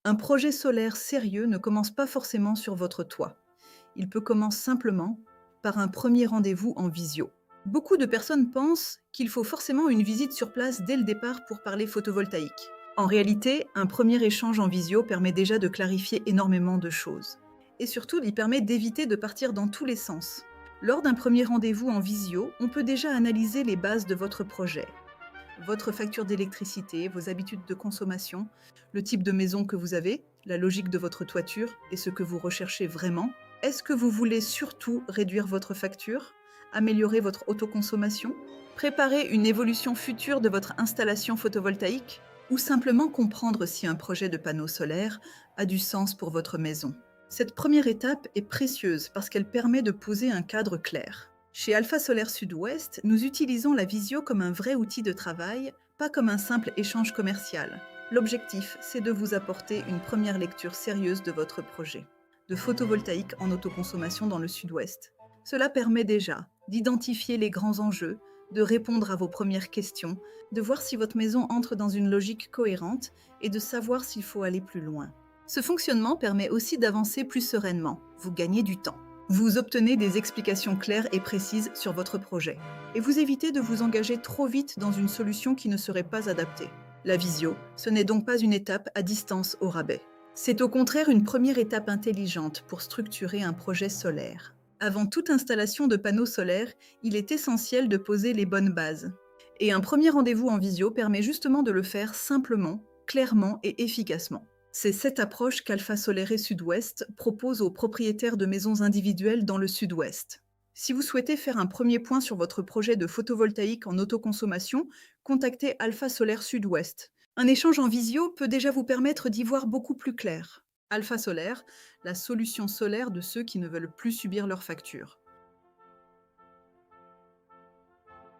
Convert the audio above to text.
Un projet solaire sérieux ne commence pas forcément sur votre toit. Il peut commencer simplement par un premier rendez-vous en visio. Beaucoup de personnes pensent qu'il faut forcément une visite sur place dès le départ pour parler photovoltaïque. En réalité, un premier échange en visio permet déjà de clarifier énormément de choses. Et surtout, il permet d'éviter de partir dans tous les sens. Lors d'un premier rendez-vous en visio, on peut déjà analyser les bases de votre projet. Votre facture d'électricité, vos habitudes de consommation, le type de maison que vous avez, la logique de votre toiture et ce que vous recherchez vraiment. Est-ce que vous voulez surtout réduire votre facture, améliorer votre autoconsommation, préparer une évolution future de votre installation photovoltaïque ou simplement comprendre si un projet de panneau solaire a du sens pour votre maison? Cette première étape est précieuse parce qu'elle permet de poser un cadre clair. Chez Alpha Solaire Sud-Ouest, nous utilisons la visio comme un vrai outil de travail, pas comme un simple échange commercial. L'objectif, c'est de vous apporter une première lecture sérieuse de votre projet de photovoltaïque en autoconsommation dans le Sud-Ouest. Cela permet déjà d'identifier les grands enjeux, de répondre à vos premières questions, de voir si votre maison entre dans une logique cohérente et de savoir s'il faut aller plus loin. Ce fonctionnement permet aussi d'avancer plus sereinement. Vous gagnez du temps. Vous obtenez des explications claires et précises sur votre projet. Et vous évitez de vous engager trop vite dans une solution qui ne serait pas adaptée. La visio, ce n'est donc pas une étape à distance au rabais. C'est au contraire une première étape intelligente pour structurer un projet solaire. Avant toute installation de panneaux solaires, il est essentiel de poser les bonnes bases. Et un premier rendez-vous en visio permet justement de le faire simplement, clairement et efficacement. C'est cette approche qu'Alpha Solaire Sud-Ouest propose aux propriétaires de maisons individuelles dans le Sud-Ouest. Si vous souhaitez faire un premier point sur votre projet de photovoltaïque en autoconsommation, contactez Alpha Solaire Sud-Ouest. Un échange en visio peut déjà vous permettre d'y voir beaucoup plus clair. Alpha Solaire, la solution solaire de ceux qui ne veulent plus subir leurs factures.